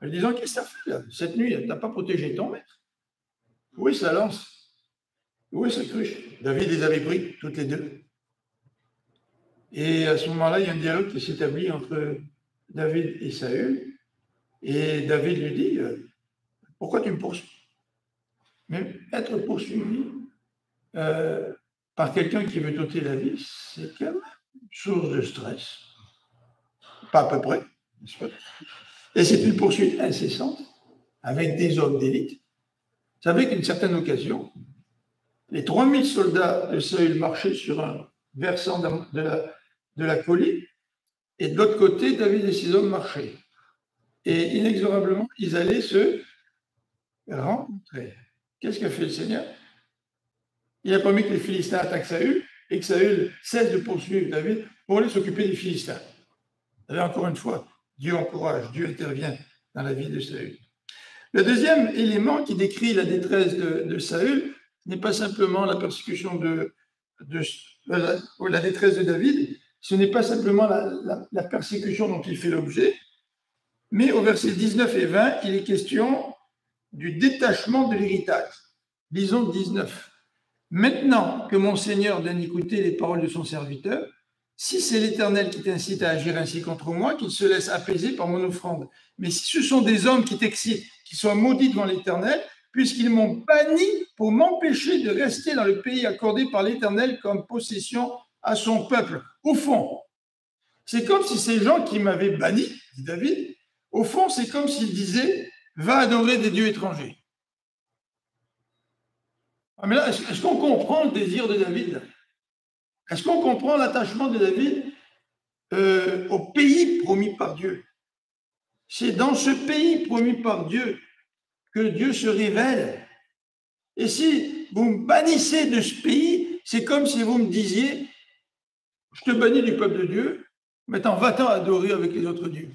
en lui disant: qu'est-ce que ça fait là? Cette nuit, tu n'as pas protégé ton maître? Où est sa lance? Où est sa cruche? David les avait pris, toutes les deux. Et à ce moment-là, il y a un dialogue qui s'établit entre David et Saül. Et David lui dit: pourquoi tu me poursuis? Mais être poursuivi par quelqu'un qui veut t'ôter la vie, c'est quand même une source de stress. Pas à peu près, n'est-ce pas? Et c'est une poursuite incessante avec des hommes d'élite. Vous savez qu'à une certaine occasion, les 3000 soldats de Saül marchaient sur un versant de la colline, et de l'autre côté, David et ses hommes marchaient. Et inexorablement, ils allaient se rencontrer. Qu'est-ce qu'a fait le Seigneur? Il a permis que les Philistins attaquent Saül et que Saül cesse de poursuivre David pour aller s'occuper des Philistins. Et encore une fois, Dieu encourage, Dieu intervient dans la vie de Saül. Le deuxième élément qui décrit la détresse de Saül n'est pas simplement la persécution la détresse de David, ce n'est pas simplement la persécution dont il fait l'objet, mais au verset 19 et 20, il est question du détachement de l'héritage. Lisons 19. Maintenant que mon Seigneur donne écouter les paroles de son serviteur, si c'est l'Éternel qui t'incite à agir ainsi contre moi, qu'il se laisse apaiser par mon offrande. Mais si ce sont des hommes qui t'excitent, qu'ils soient maudits devant l'Éternel, puisqu'ils m'ont banni pour m'empêcher de rester dans le pays accordé par l'Éternel comme possession à son peuple. Au fond, c'est comme si ces gens qui m'avaient banni, dit David, au fond, c'est comme s'ils disaient: va adorer des dieux étrangers. Ah, mais là, est-ce qu'on comprend le désir de David? Est-ce qu'on comprend l'attachement de David au pays promis par Dieu? C'est dans ce pays promis par Dieu que Dieu se révèle. Et si vous me bannissez de ce pays, c'est comme si vous me disiez: je te bannis du peuple de Dieu, maintenant va-t'en adorer avec les autres dieux.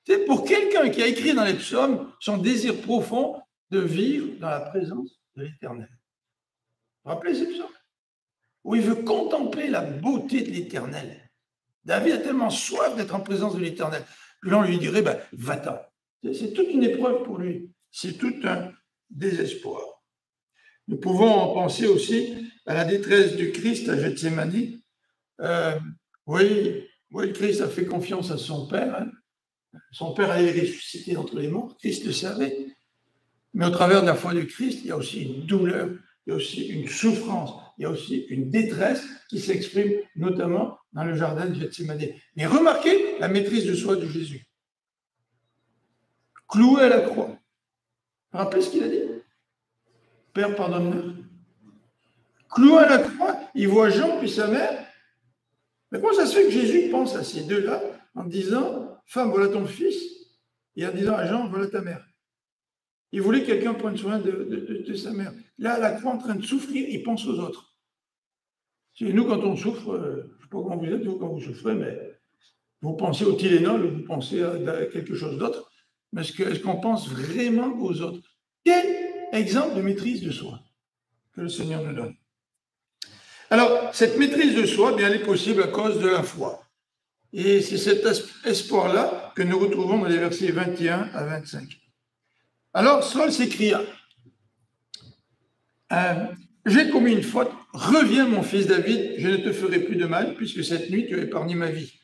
C'est pour quelqu'un qui a écrit dans les psaumes son désir profond de vivre dans la présence de l'Éternel. Vous vous rappelez ces psaumes? Où il veut contempler la beauté de l'Éternel. David a tellement soif d'être en présence de l'Éternel. Puis là, on lui dirait: va-t'en. C'est toute une épreuve pour lui. C'est tout un désespoir. Nous pouvons penser aussi à la détresse du Christ à Gethsémani. Oui, le Christ a fait confiance à son Père. Hein. Son Père allait ressusciter d'entre les morts. Christ le savait. Mais au travers de la foi du Christ, il y a aussi une douleur, il y a aussi une souffrance, il y a aussi une détresse qui s'exprime notamment dans le jardin de Gethsémani. Mais remarquez la maîtrise de soi de Jésus. Cloué à la croix. Vous vous rappelez ce qu'il a dit? Père, pardonne-moi. Cloué à la croix, il voit Jean puis sa mère. Mais comment ça se fait que Jésus pense à ces deux-là en disant: femme, voilà ton fils, et en disant à Jean: voilà ta mère? Il voulait que quelqu'un prenne soin de sa mère. Là, à la croix, en train de souffrir, il pense aux autres. Nous, quand on souffre, sais pas comment vous êtes, vous, quand vous souffrez, mais vous pensez au Tylenol ou vous pensez à quelque chose d'autre. Mais est-ce qu'on pense vraiment aux autres? Quel exemple de maîtrise de soi que le Seigneur nous donne? Alors, cette maîtrise de soi, bien, elle est possible à cause de la foi. Et c'est cet espoir-là que nous retrouvons dans les versets 21 à 25. Alors, Saul s'écria, j'ai commis une faute, reviens mon fils David, je ne te ferai plus de mal, puisque cette nuit tu as épargné ma vie.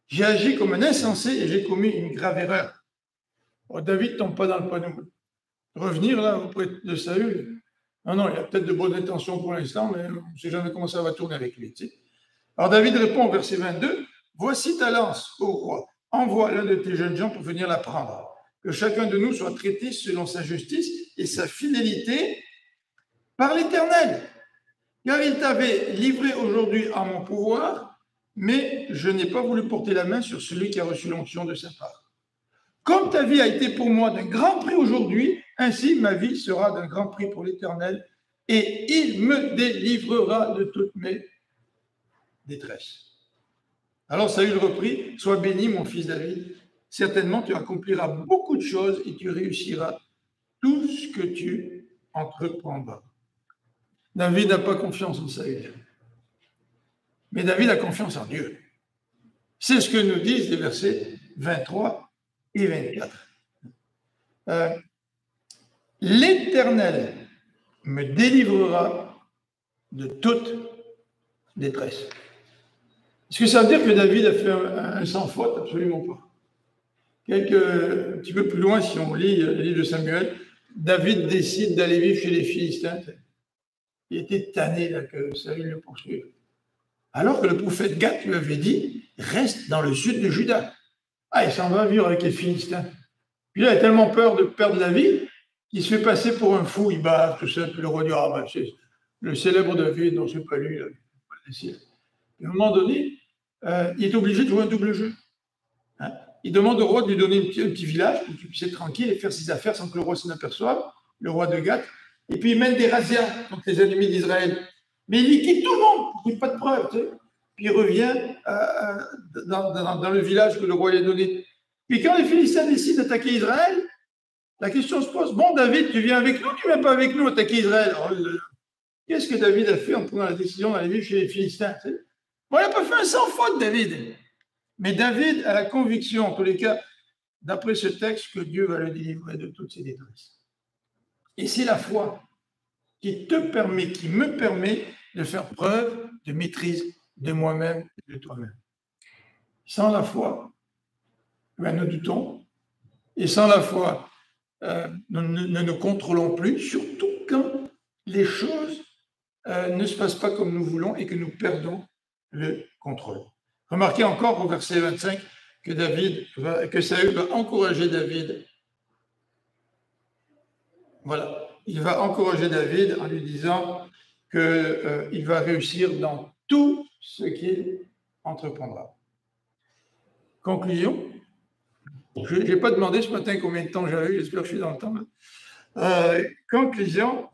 J'ai agi comme un insensé et j'ai commis une grave erreur. Oh, David ne tombe pas dans le panneau. Revenir là auprès de Saül, non, il y a peut-être de bonnes intentions pour l'instant, mais on ne sait jamais comment ça va tourner avec lui. Tu sais. Alors David répond au verset 22, voici ta lance, ô roi, envoie l'un de tes jeunes gens pour venir la prendre, que chacun de nous soit traité selon sa justice et sa fidélité par l'Éternel, car il t'avait livré aujourd'hui à mon pouvoir, mais je n'ai pas voulu porter la main sur celui qui a reçu l'onction de sa part. Comme ta vie a été pour moi d'un grand prix aujourd'hui, ainsi ma vie sera d'un grand prix pour l'Éternel, et il me délivrera de toutes mes détresses. Alors Saül reprit, sois béni mon fils David, certainement tu accompliras beaucoup de choses et tu réussiras tout ce que tu entreprendras. David n'a pas confiance en Saül, mais David a confiance en Dieu. C'est ce que nous disent les versets 23 et 24. L'Éternel me délivrera de toute détresse. Est-ce que ça veut dire que David a fait un sans faute? Absolument pas. Un petit peu plus loin, si on lit le livre de Samuel, David décide d'aller vivre chez les Philistins. Il était tanné là, que Saül le poursuive. Alors que le prophète Gad lui avait dit, reste dans le sud de Juda. Ah, il s'en va vivre avec les Philistins. Puis là, il a tellement peur de perdre la vie qu'il se fait passer pour un fou, il bave, tout ça. Puis le roi dit, ah ben c'est le célèbre David, non, c'est pas lui. Là. Et à un moment donné, il est obligé de jouer un double jeu. Hein? Il demande au roi de lui donner un petit village pour qu'il puisse être tranquille et faire ses affaires sans que le roi s'en aperçoive, le roi de Gath. Et puis il mène des razzias contre les ennemis d'Israël. Mais il liquide tout le monde, il n'y a pas de preuve. Tu sais. Puis il revient dans le village que le roi lui a donné. Puis quand les Philistins décident d'attaquer Israël, la question se pose, bon David, tu viens avec nous, tu ne viens pas avec nous attaquer Israël? Qu'est-ce que David a fait en prenant la décision d'aller vivre chez les Philistins? Tu sais. Bon, il n'a pas fait un sans faute, David. Mais David a la conviction, en tous les cas, d'après ce texte, que Dieu va le délivrer de toutes ses détresses. Et c'est la foi qui me permet de faire preuve de maîtrise de moi-même et de toi-même. Sans la foi, nous doutons. Et sans la foi, nous ne nous contrôlons plus, surtout quand les choses ne se passent pas comme nous voulons et que nous perdons le contrôle. Remarquez encore au verset 25 que Saül va encourager David. Voilà, il va encourager David en lui disant qu'il va réussir dans tout ce qu'il entreprendra. Conclusion. Je n'ai pas demandé ce matin combien de temps j'avais, j'espère que je suis dans le temps. Conclusion,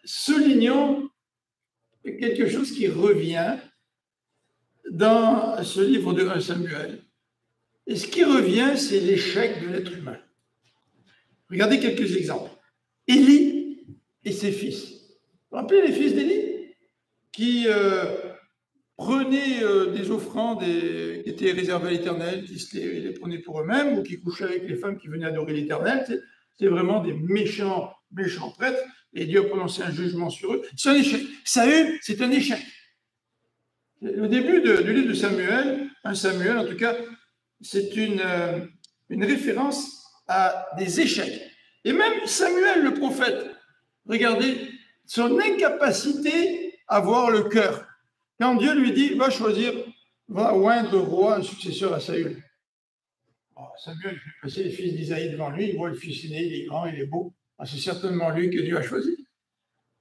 soulignons quelque chose qui revient dans ce livre de 1 Samuel. Et ce qui revient, c'est l'échec de l'être humain. Regardez quelques exemples. Élie et ses fils. Vous vous rappelez les fils d'Élie qui prenaient des offrandes qui étaient réservées à l'Éternel, qui les prenaient pour eux-mêmes ou qui couchaient avec les femmes qui venaient adorer l'Éternel. C'est vraiment des méchants prêtres et Dieu a prononcé un jugement sur eux. C'est un échec. Saül, c'est un échec. Le début du livre de Samuel, 1 Samuel en tout cas, c'est une référence à des échecs. Et même Samuel, le prophète, regardez son incapacité à voir le cœur. Quand Dieu lui dit, va oindre roi, un successeur à Saül. Oh, Samuel fait passer les fils d'Isaïe devant lui, il voit le fils aîné, il est grand, il est beau. Ah, c'est certainement lui que Dieu a choisi.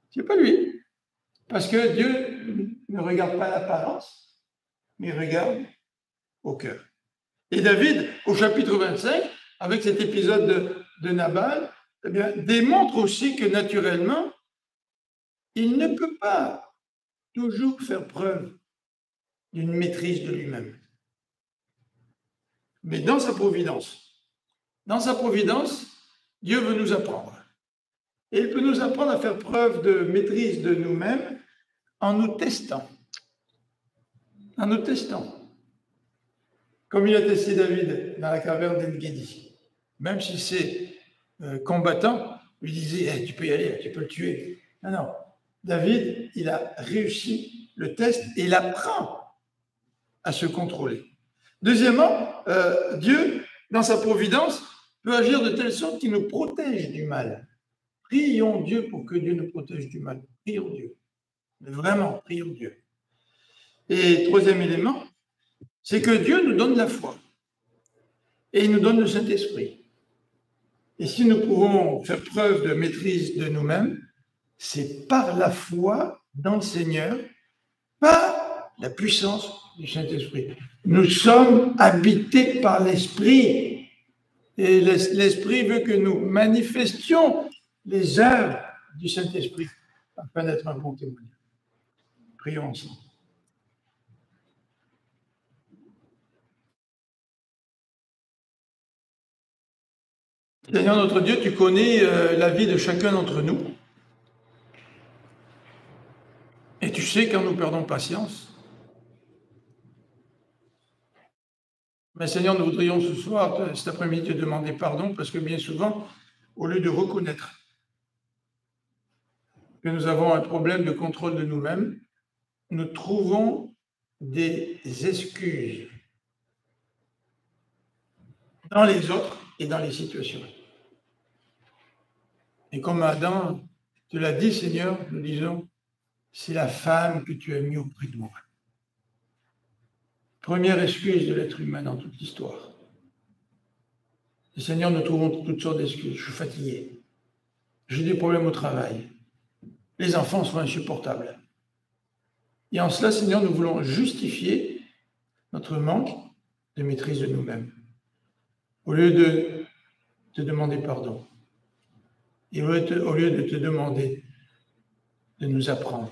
C'est pas lui. Parce que Dieu ne regarde pas l'apparence, mais regarde au cœur. Et David, au chapitre 25, avec cet épisode de Nabal, eh bien, démontre aussi que naturellement, il ne peut pas toujours faire preuve d'une maîtrise de lui-même. Mais dans sa providence, Dieu veut nous apprendre. Et il peut nous apprendre à faire preuve de maîtrise de nous-mêmes en nous testant. En nous testant. Comme il a testé David dans la caverne d'En-Gedi. Même si ses combattants lui disaient hey, tu peux y aller, tu peux le tuer. Non. David, il a réussi le test et il apprend à se contrôler. Deuxièmement, Dieu, dans sa providence, peut agir de telle sorte qu'il nous protège du mal. Prions Dieu pour que Dieu nous protège du mal. Prions Dieu. Mais vraiment, prions Dieu. Et troisième élément, c'est que Dieu nous donne la foi. Et il nous donne le Saint-Esprit. Et si nous pouvons faire preuve de maîtrise de nous-mêmes, c'est par la foi dans le Seigneur, par la puissance du Saint-Esprit. Nous sommes habités par l'Esprit. Et l'Esprit veut que nous manifestions les œuvres du Saint-Esprit afin d'être un bon témoin. Prions ensemble. Seigneur notre Dieu, tu connais la vie de chacun d'entre nous. Et tu sais quand nous perdons patience. Mais Seigneur, nous voudrions ce soir, cet après-midi, te demander pardon parce que bien souvent, au lieu de reconnaître que nous avons un problème de contrôle de nous-mêmes, nous trouvons des excuses dans les autres et dans les situations. Et comme Adam te l'a dit, Seigneur, nous disons, c'est la femme que tu as mis auprès de moi. Première excuse de l'être humain dans toute l'histoire. Et Seigneur, nous trouvons toutes sortes d'excuses. Je suis fatigué. J'ai des problèmes au travail. Les enfants sont insupportables. Et en cela, Seigneur, nous voulons justifier notre manque de maîtrise de nous-mêmes. Au lieu de te demander pardon, et au lieu de te demander de nous apprendre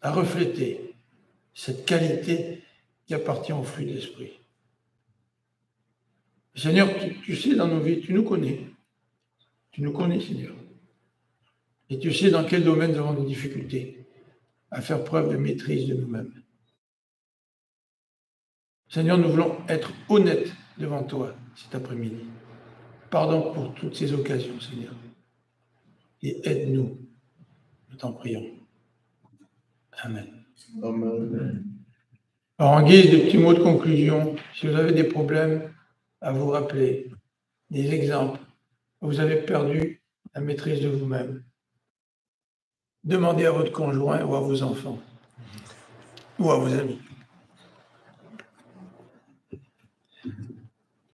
à refléter cette qualité qui appartient au fruit de l'esprit. Seigneur, tu sais dans nos vies, tu nous connais. Tu nous connais, Seigneur. Et tu sais dans quel domaine nous avons des difficultés à faire preuve de maîtrise de nous-mêmes. Seigneur, nous voulons être honnêtes devant toi cet après-midi. Pardon pour toutes ces occasions, Seigneur. Et aide-nous, nous t'en prions. Amen. Amen. Alors, en guise de petits mots de conclusion, si vous avez des problèmes à vous rappeler, des exemples, où vous avez perdu la maîtrise de vous-même, demandez à votre conjoint ou à vos enfants ou à vos amis.